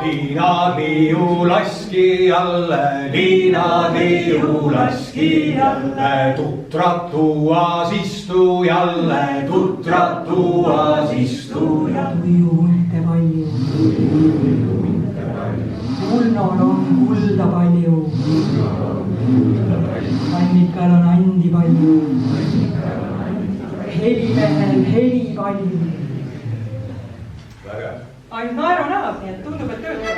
Liinaniu laski jälle, liinaniu laski jälle, tutrat tuuas istujalle, tutrat tuuas istujalle. Juulte palju, mullal on kulda palju, annikal on andi palju, helimehel heli palju. Ainult naeru näevad, nii et tundub, et töötab.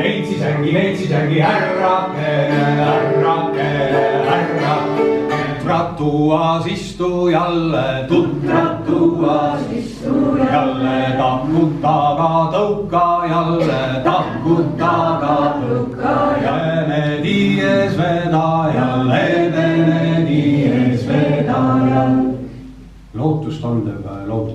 Neitsisängi tutrat tuuas istujalle, tutrat tuuas istujalle, tahkud taga tõukajalle, tahkud taga tõukajalle, me tiies vedajalle, me tiies vedajalle. Lootust andev lood.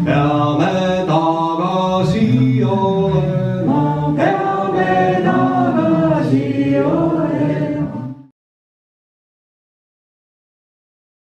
Peame tagasi olema, peame tagasi olema.